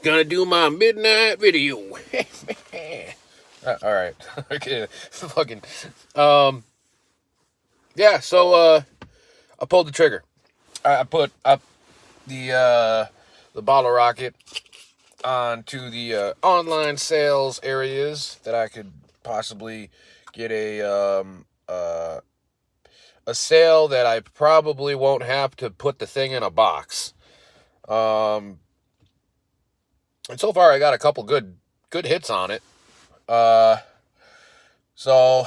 Gonna do my midnight video. All right. Okay. Fucking. Yeah. So I pulled the trigger. I put up the bottle rocket onto the online sales areas that I could possibly get a sale that I probably won't have to put the thing in a box. And so far I got a couple good hits on it. So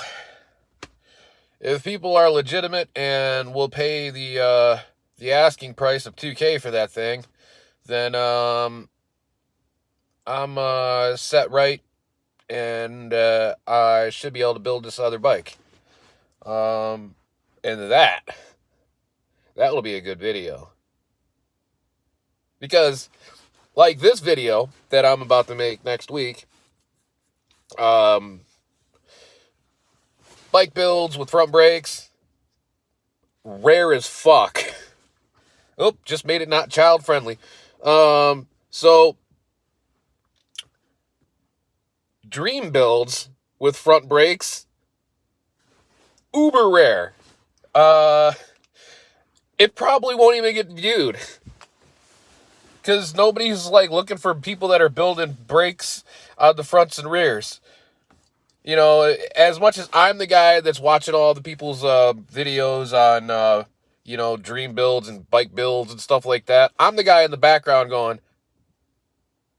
if people are legitimate and will pay the asking price of $2K for that thing, then I'm set right, and I should be able to build this other bike. And that'll be a good video. Because, like this video that I'm about to make next week, bike builds with front brakes, rare as fuck. Oh, just made it not child friendly. So dream builds with front brakes, uber rare. It probably won't even get viewed. Because nobody's like looking for people that are building brakes on the fronts and rears. You know, as much as I'm the guy that's watching all the people's videos on, dream builds and bike builds and stuff like that, I'm the guy in the background going,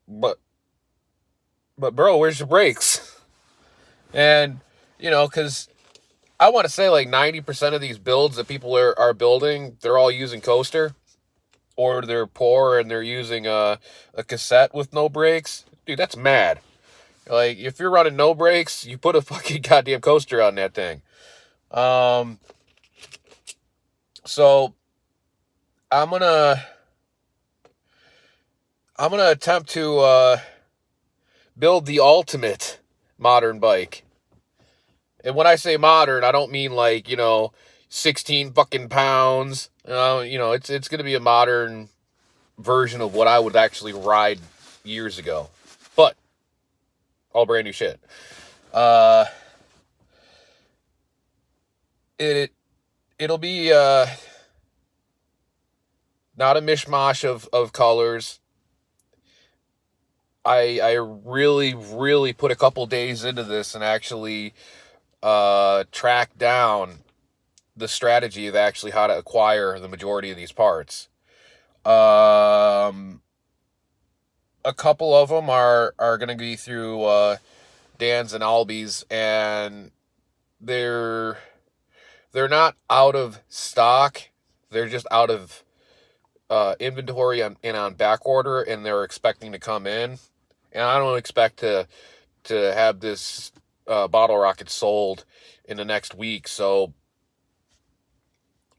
but bro, where's your brakes? And, because I want to say like 90% of these builds that people are building, they're all using coaster. Or they're poor and they're using a cassette with no brakes. Dude, that's mad. Like, if you're running no brakes, you put a fucking goddamn coaster on that thing. So I'm gonna attempt to build the ultimate modern bike. And when I say modern, I don't mean like, 16 fucking pounds. It's gonna be a modern version of what I would actually ride years ago. But all brand new shit. It'll be not a mishmash of colors. I really, really put a couple days into this and actually track down the strategy of actually how to acquire the majority of these parts. A couple of them are going to be through Dan's and Albies, and they're not out of stock. They're just out of inventory and on back order, and they're expecting to come in. And I don't expect to have this bottle rocket sold in the next week. So,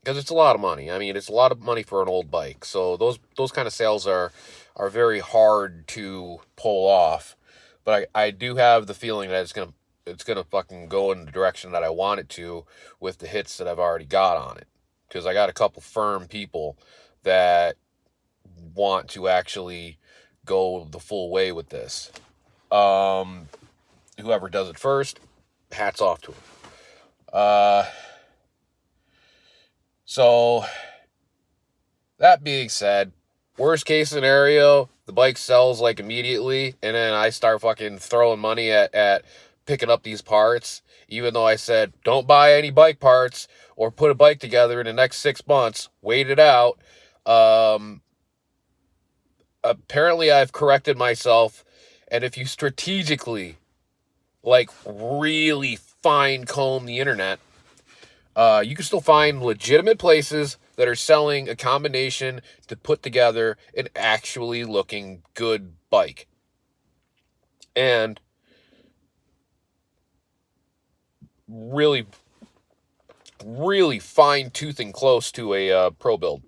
because it's a lot of money. I mean, it's a lot of money for an old bike. So those kind of sales are very hard to pull off. But I do have the feeling that it's gonna fucking go in the direction that I want it to with the hits that I've already got on it. Because I got a couple firm people that want to actually go the full way with this. Whoever does it first, hats off to them. So, that being said, worst case scenario, the bike sells like immediately, and then I start fucking throwing money at picking up these parts, even though I said, don't buy any bike parts or put a bike together in the next 6 months, wait it out. Apparently I've corrected myself, and if you strategically, like, really fine comb the internet, you can still find legitimate places that are selling a combination to put together an actually looking good bike. And really, really fine-toothing close to a pro build.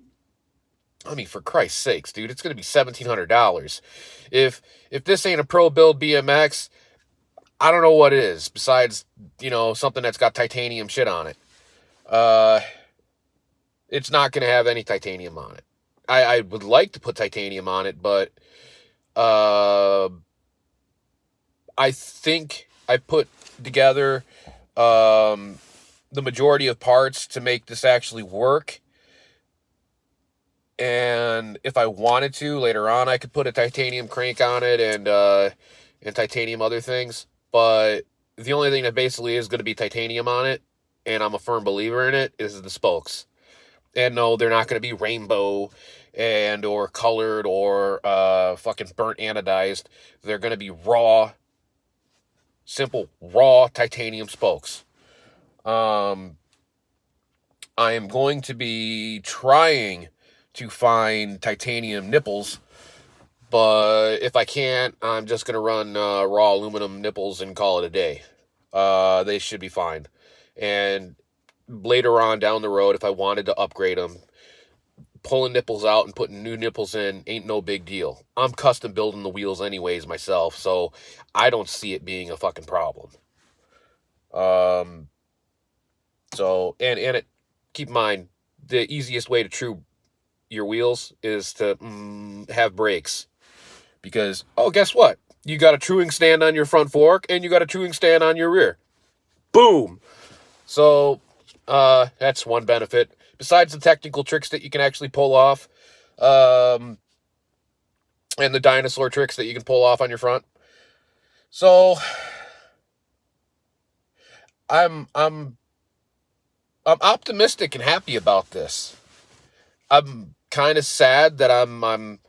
I mean, for Christ's sakes, dude, it's going to be $1,700. If this ain't a pro build BMX, I don't know what it is, besides, something that's got titanium shit on it. It's not going to have any titanium on it. I would like to put titanium on it, but Uh, I think I put together the majority of parts to make this actually work. And if I wanted to, later on, I could put a titanium crank on it and titanium other things. But the only thing that basically is going to be titanium on it, and I'm a firm believer in it, is the spokes. And no, they're not going to be rainbow and or colored or fucking burnt anodized. They're going to be raw, simple, raw titanium spokes. I am going to be trying to find titanium nipples, but if I can't, I'm just going to run raw aluminum nipples and call it a day. They should be fine. And later on down the road, if I wanted to upgrade them, pulling nipples out and putting new nipples in ain't no big deal. I'm custom building the wheels anyways myself, so I don't see it being a fucking problem. So, and it, keep in mind, the easiest way to true your wheels is to have brakes. Because, oh, guess what? You got a truing stand on your front fork, and you got a truing stand on your rear. Boom! So, that's one benefit. Besides the technical tricks that you can actually pull off, and the dinosaur tricks that you can pull off on your front. So, I'm optimistic and happy about this. I'm kind of sad that I'm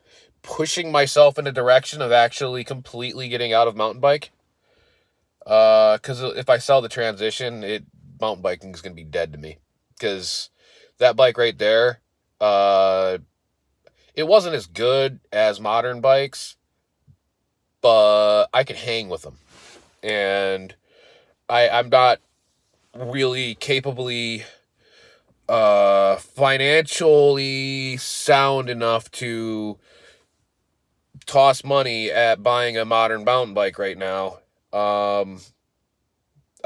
pushing myself in a direction of actually completely getting out of mountain bike. Because if I sell the transition, mountain biking is going to be dead to me. Because that bike right there, it wasn't as good as modern bikes, but I could hang with them. And I'm not really capably financially sound enough to toss money at buying a modern mountain bike right now. I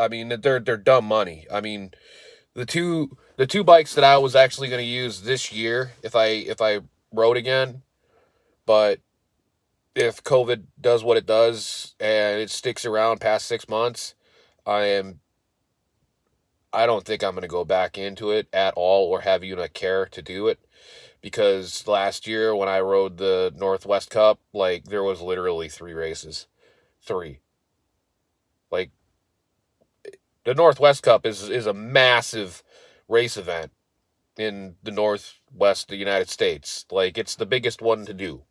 mean, they're dumb money. I mean, the two bikes that I was actually going to use this year if I rode again, but if COVID does what it does and it sticks around past 6 months, I don't think I'm going to go back into it at all or have even a care to do it. Because last year when I rode the Northwest Cup, like, there was literally 3 races. 3. Like, the Northwest Cup is a massive race event in the Northwest of the United States. Like, it's the biggest one to do.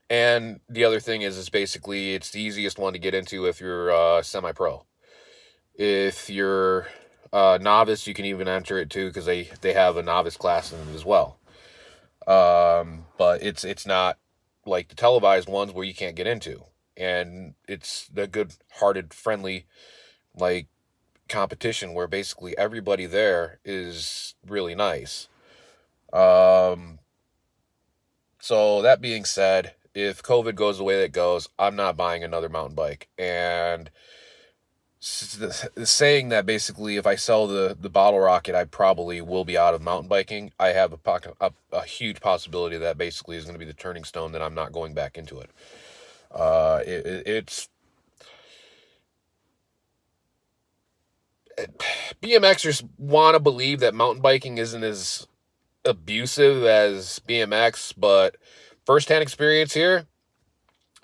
And the other thing is basically it's the easiest one to get into if you're semi-pro. If you're novice, you can even enter it too, because they have a novice class in it as well. But it's not like the televised ones where you can't get into, and it's the good-hearted, friendly, like, competition where basically everybody there is really nice. So that being said, if COVID goes the way that it goes, I'm not buying another mountain bike. And saying that basically if I sell the bottle rocket, I probably will be out of mountain biking. I have a huge possibility that basically is going to be the turning stone that I'm not going back into it. It's BMXers want to believe that mountain biking isn't as abusive as BMX, but firsthand experience here,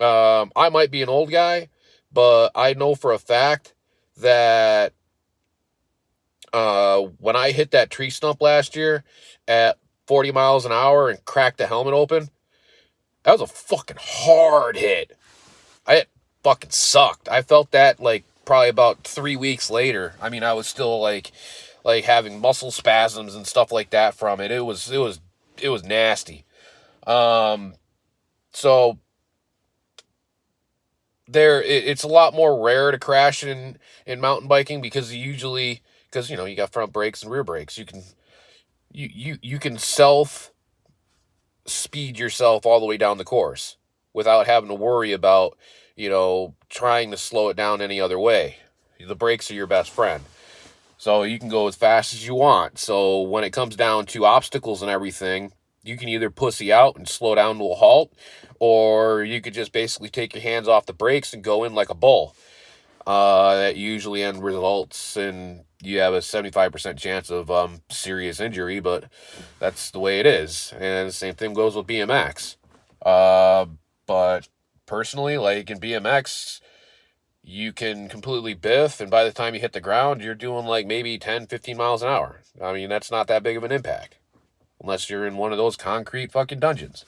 I might be an old guy, but I know for a fact that when I hit that tree stump last year at 40 miles an hour and cracked the helmet open, that was a fucking hard hit. It fucking sucked. I felt that like probably about 3 weeks later. I mean, I was still like having muscle spasms and stuff like that from it. It was nasty. So it's a lot more rare to crash in mountain biking because you got front brakes and rear brakes. You can self speed yourself all the way down the course without having to worry about, trying to slow it down any other way. The brakes are your best friend. So you can go as fast as you want. So when it comes down to obstacles and everything, You can either pussy out and slow down to a halt, or you could just basically take your hands off the brakes and go in like a bull. That usually end results in you have a 75% chance of serious injury, but that's the way it is. And the same thing goes with BMX. But personally, like in BMX, you can completely biff, and by the time you hit the ground, you're doing like maybe 10, 15 miles an hour. I mean, that's not that big of an impact. Unless you're in one of those concrete fucking dungeons.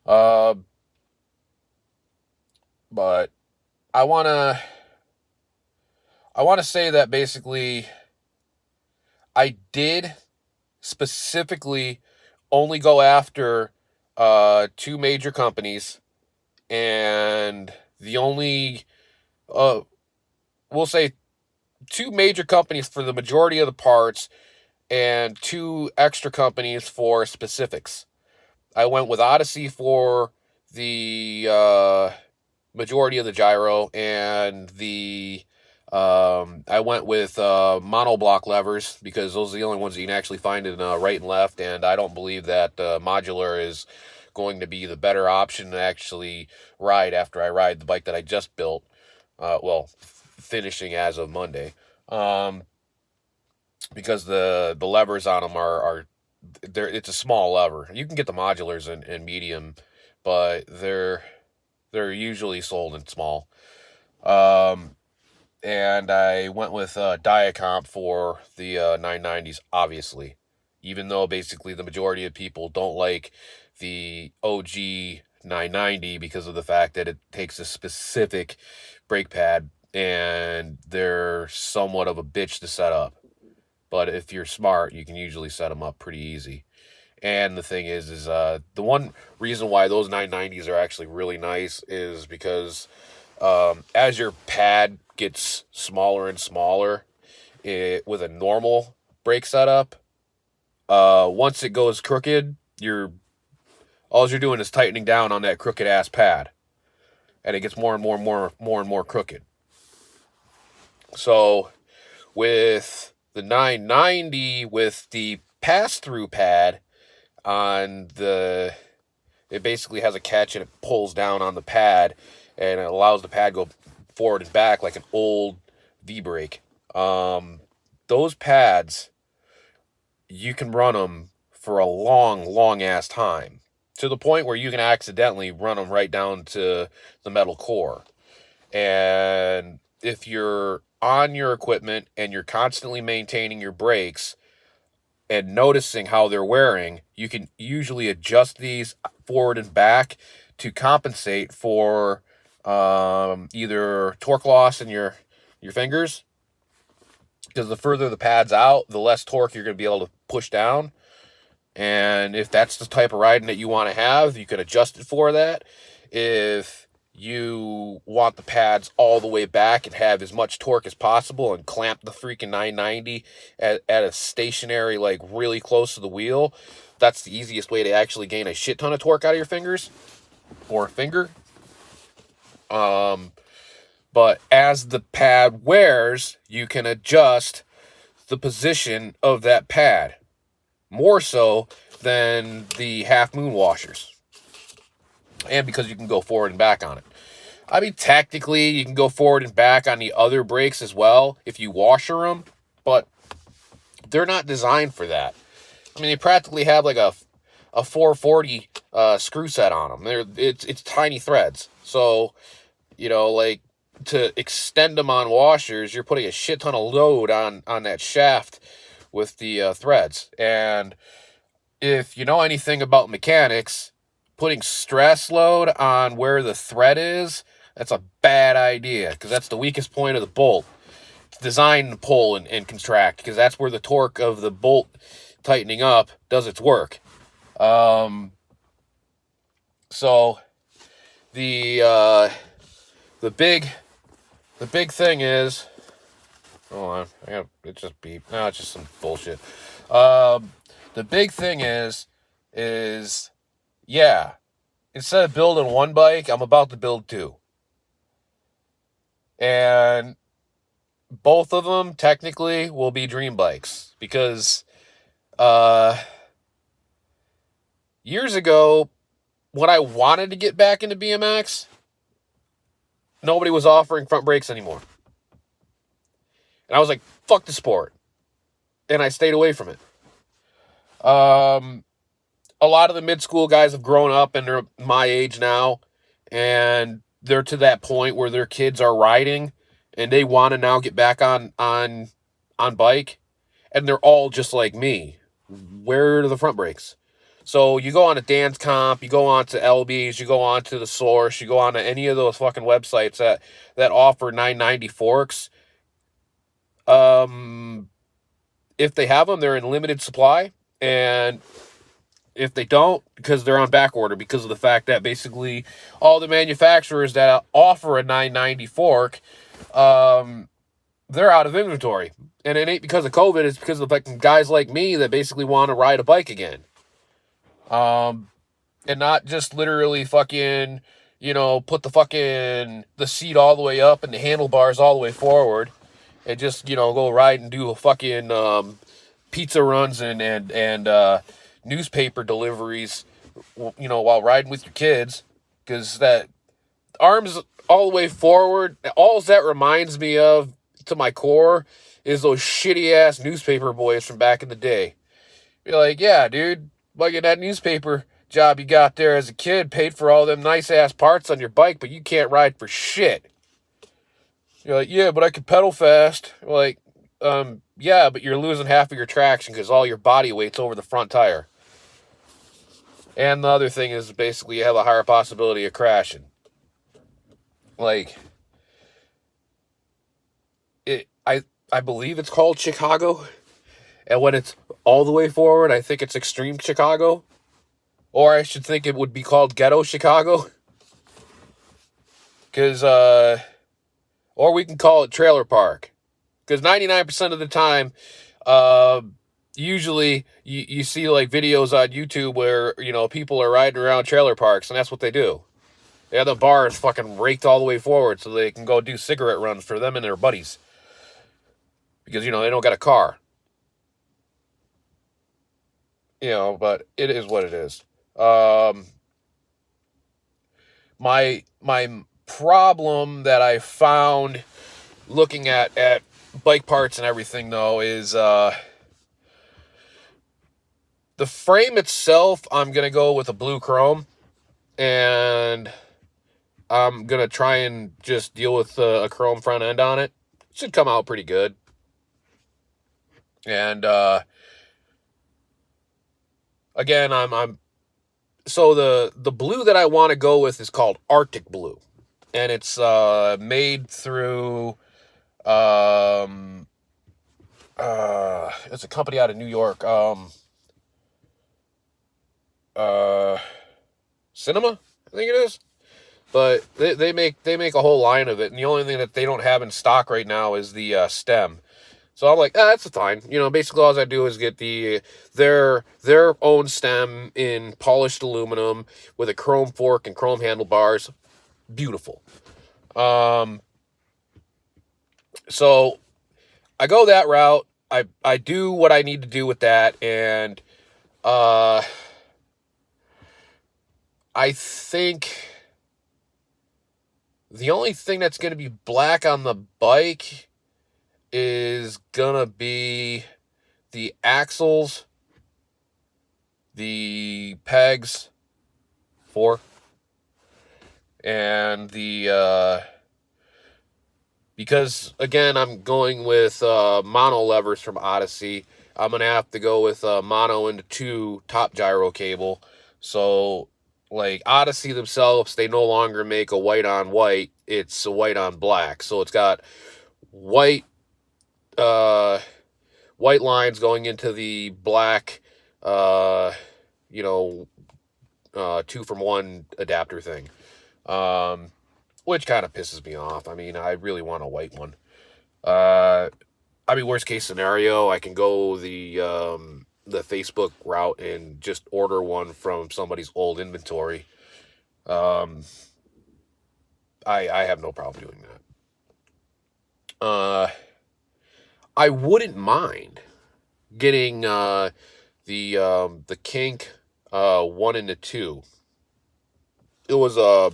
But I wanna say that basically I did specifically only go after two major companies, and the only we'll say two major companies for the majority of the parts and two extra companies for specifics. I went with Odyssey for the majority of the gyro, and I went with monoblock levers because those are the only ones that you can actually find in right and left, and I don't believe that modular is going to be the better option to actually ride after I ride the bike that I just built. Finishing as of Monday. Because the levers on them are it's a small lever. You can get the modulars in medium, but they're usually sold in small. And I went with Diacomp for the 990s, obviously. Even though basically the majority of people don't like the OG 990 because of the fact that it takes a specific brake pad and they're somewhat of a bitch to set up. But if you're smart, you can usually set them up pretty easy. And the thing is the one reason why those 990s are actually really nice is because as your pad gets smaller and smaller with a normal brake setup, once it goes crooked, all you're doing is tightening down on that crooked ass pad, and it gets more and more crooked. So with the 990, with the pass-through pad it basically has a catch and it pulls down on the pad and it allows the pad to go forward and back like an old V-brake. Those pads, you can run them for a long ass time, to the point where you can accidentally run them right down to the metal core. And if you're on your equipment and you're constantly maintaining your brakes and noticing how they're wearing, you can usually adjust these forward and back to compensate for either torque loss in your fingers, because the further the pad's out, the less torque you're going to be able to push down. And if that's the type of riding that you want to have, you can adjust it for that. If you want the pads all the way back and have as much torque as possible and clamp the freaking 990 at a stationary, like really close to the wheel, that's the easiest way to actually gain a shit ton of torque out of your fingers or a finger. But as the pad wears, you can adjust the position of that pad more so than the half moon washers. And because you can go forward and back on it. I mean, technically, you can go forward and back on the other brakes as well if you washer them, but they're not designed for that. I mean, they practically have like a 440 screw set on them. It's tiny threads. So, like, to extend them on washers, you're putting a shit ton of load on that shaft with the threads. And if you know anything about mechanics, putting stress load on where the thread is, that's a bad idea, because that's the weakest point of the bolt. It's designed to pull and contract, because that's where the torque of the bolt tightening up does its work. So the big thing is, hold on, it just beeped. No, it's just some bullshit. The big thing is yeah, instead of building one bike, I'm about to build two. And both of them technically will be dream bikes, because Years ago, when I wanted to get back into BMX, nobody was offering front brakes anymore. And I was like, fuck the sport. And I stayed away from it. A lot of the mid-school guys have grown up and they're my age now. And they're to that point where their kids are riding and they want to now get back on bike. And they're all just like me. Where are the front brakes? So you go on to Dance Comp, you go on to LB's, you go on to The Source, you go on to any of those fucking websites that offer 990 forks. If they have them, they're in limited supply. And if they don't, because they're on back order, because of the fact that basically all the manufacturers that offer a 990 fork, they're out of inventory. And it ain't because of COVID, it's because of like guys like me that basically want to ride a bike again. And not just literally fucking, put the seat all the way up and the handlebars all the way forward and just, go ride and do a fucking, pizza runs and newspaper deliveries, while riding with your kids. Because that arms all the way forward, all that reminds me of, to my core, is those shitty ass newspaper boys from back in the day. You're like, yeah, dude, look at that newspaper job you got there as a kid, paid for all them nice ass parts on your bike, but you can't ride for shit. You're like, yeah, but I can pedal fast. Like, yeah, but you're losing half of your traction because all your body weight's over the front tire. And the other thing is basically you have a higher possibility of crashing. Like, I believe it's called Chicago. And when it's all the way forward, I think it's Extreme Chicago. Or I should think it would be called Ghetto Chicago. Because, or we can call it Trailer Park. Because 99% of the time, usually you see like videos on YouTube where, people are riding around trailer parks, and that's what they do. They have the bars fucking raked all the way forward so they can go do cigarette runs for them and their buddies. Because, they don't got a car. But it is what it is. My problem that I found looking at bike parts and everything, though, is the frame itself. I'm gonna go with a blue chrome, and I'm gonna try and just deal with a chrome front end on it. Should come out pretty good. And again, I'm so the blue that I want to go with is called Arctic Blue, and it's made through it's a company out of New York, Cinema, I think it is. But they make a whole line of it, and the only thing that they don't have in stock right now is the stem. So I'm like, that's fine. Basically all I do is get their own stem in polished aluminum with a chrome fork and chrome handlebars. Beautiful. So I go that route. I do what I need to do with that, and I think the only thing that's going to be black on the bike is going to be the axles, the pegs, and the, because, again, I'm going with mono levers from Odyssey. I'm going to have to go with mono into 2 top gyro cable. So, like, Odyssey themselves, they no longer make a white on white. It's a white on black. So it's got white lines going into the black, 2-from-1 adapter thing. Which kind of pisses me off. I mean, I really want a white one. Worst case scenario, I can go the Facebook route and just order one from somebody's old inventory. I have no problem doing that. I wouldn't mind getting the Kink 1 into 2. It was a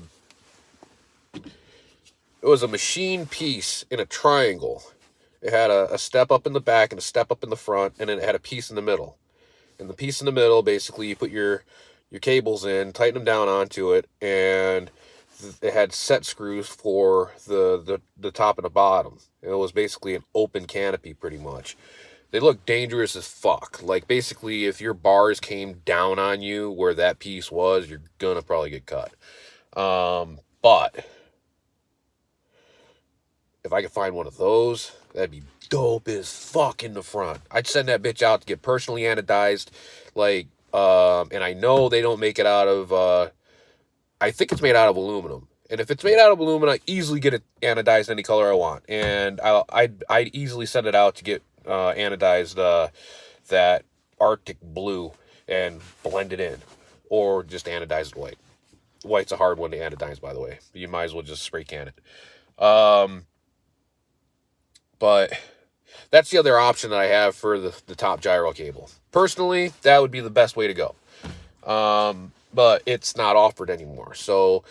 machine piece in a triangle. It had a step up in the back and a step up in the front, and then it had a piece in the middle. And the piece in the middle, basically, you put your cables in, tighten them down onto it, and it had set screws for the top and the bottom. It was basically an open canopy, pretty much. They look dangerous as fuck. Like, basically, if your bars came down on you where that piece was, you're gonna probably get cut. But if I could find one of those, that'd be dope as fuck in the front. I'd send that bitch out to get personally anodized. Like, and I know they don't make it out of, I think it's made out of aluminum. And if it's made out of aluminum, I easily get it anodized any color I want. And I'd easily send it out to get anodized that Arctic blue and blend it in. Or just anodized white. White's a hard one to anodize, by the way. You might as well just spray can it. But that's the other option that I have for the top gyro cable. Personally, that would be the best way to go. But it's not offered anymore. So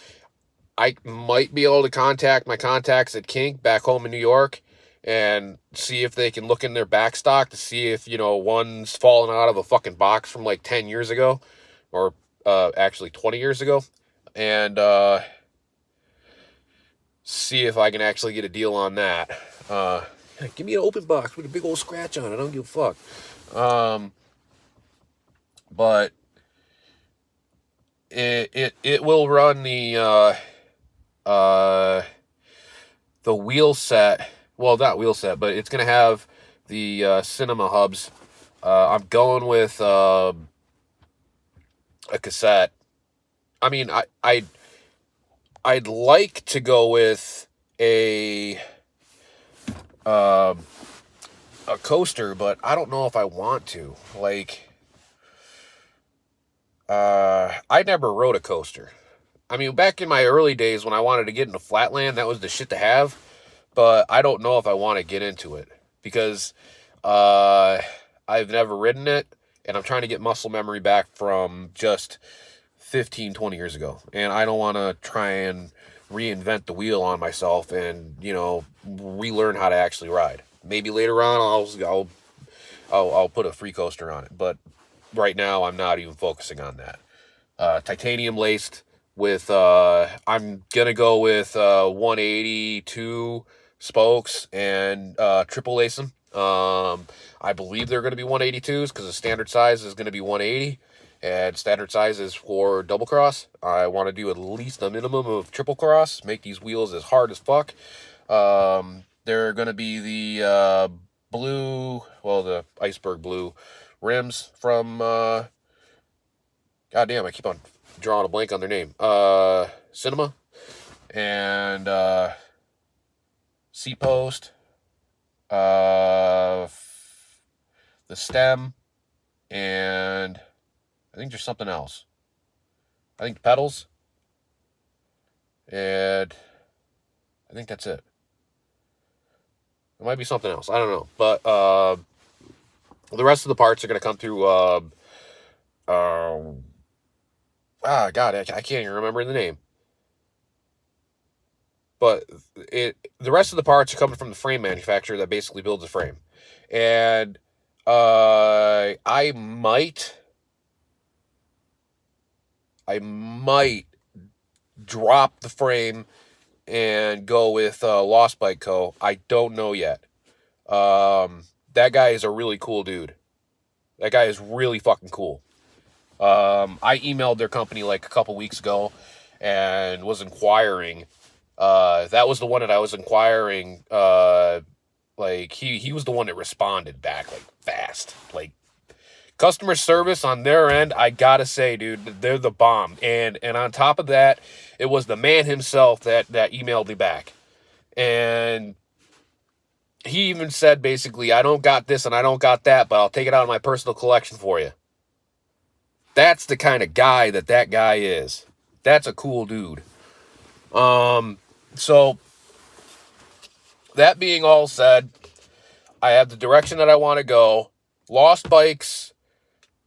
I might be able to contact my contacts at Kink back home in New York and see if they can look in their back stock to see if, you know, one's fallen out of a fucking box from like 10 years ago or actually 20 years ago. And see if I can actually get a deal on that. Give me an open box with a big old scratch on it. I don't give a fuck. But it will run the wheel set. Well, not wheel set, but it's gonna have the cinema hubs. I'm going with a cassette. I mean, I'd like to go with a coaster, but I don't know if I want to. Like, I never rode a coaster. I mean, back in my early days when I wanted to get into flatland, that was the shit to have. But I don't know if I want to get into it because I've never ridden it, and I'm trying to get muscle memory back from just 15, 20 years ago. And I don't want to try and reinvent the wheel on myself and, you know, relearn how to actually ride. Maybe later on I'll put a free coaster on it. But right now I'm not even focusing on that. Titanium laced with, I'm going to go with 182 spokes and triple lace them. I believe they're going to be 182s because the standard size is going to be 180. And standard size is for double cross. I want to do at least a minimum of triple cross. Make these wheels as hard as fuck. They're going to be the blue, well, the iceberg blue rims from, goddamn, I keep on drawing a blank on their name. Cinema. And seat post. The stem. And I think there's something else. I think the pedals. And I think that's it. There might be something else. I don't know. But the rest of the parts are going to come through... God, I can't even remember the name. But the rest of the parts are coming from the frame manufacturer that basically builds the frame. And I might drop the frame and go with Lost Bike Co. I don't know yet. That guy is a really cool dude. That guy is really fucking cool. I emailed their company like a couple weeks ago and was inquiring. That was the one that I was inquiring. Like he was the one that responded back like fast. Like, customer service on their end, I gotta say, dude, they're the bomb. And on top of that, it was the man himself that emailed me back. And he even said, basically, I don't got this and I don't got that, but I'll take it out of my personal collection for you. That's the kind of guy that guy is. That's a cool dude. So, that being all said, I have the direction that I want to go. Lost Bikes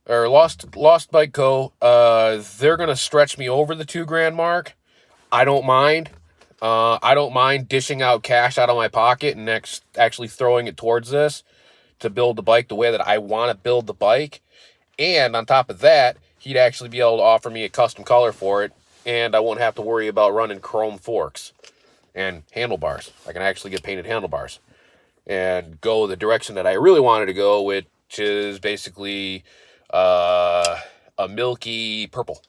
or Lost Bike Co. They're gonna stretch me over the $2,000 mark. I don't mind. I don't mind dishing out cash out of my pocket and actually throwing it towards this to build the bike the way that I want to build the bike. And on top of that, he'd actually be able to offer me a custom color for it, and I won't have to worry about running chrome forks and handlebars. I can actually get painted handlebars and go the direction that I really wanted to go, which is basically a milky purple.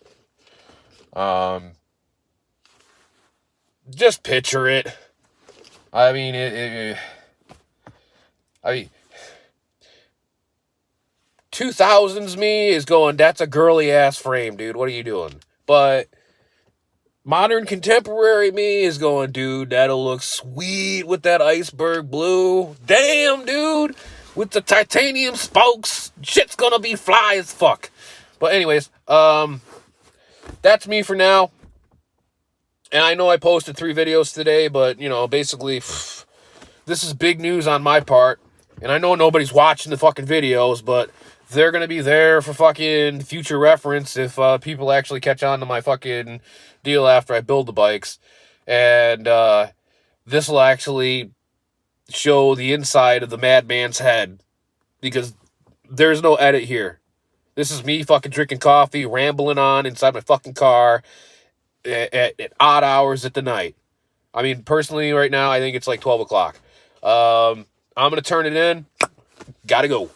Just picture it. I mean, I mean, 2000s me is going, that's a girly ass frame, dude. What are you doing? But modern contemporary me is going, dude, that'll look sweet with that iceberg blue. Damn, dude. With the titanium spokes, shit's gonna be fly as fuck. But anyways, that's me for now. And I know I posted 3 videos today, but, you know, basically, this is big news on my part. And I know nobody's watching the fucking videos, but they're going to be there for fucking future reference if people actually catch on to my fucking deal after I build the bikes. And this will actually show the inside of the madman's head, because there's no edit here. This is me fucking drinking coffee, rambling on inside my fucking car at odd hours at the night. I mean, personally, right now, I think it's like 12 o'clock. I'm going to turn it in. Gotta go.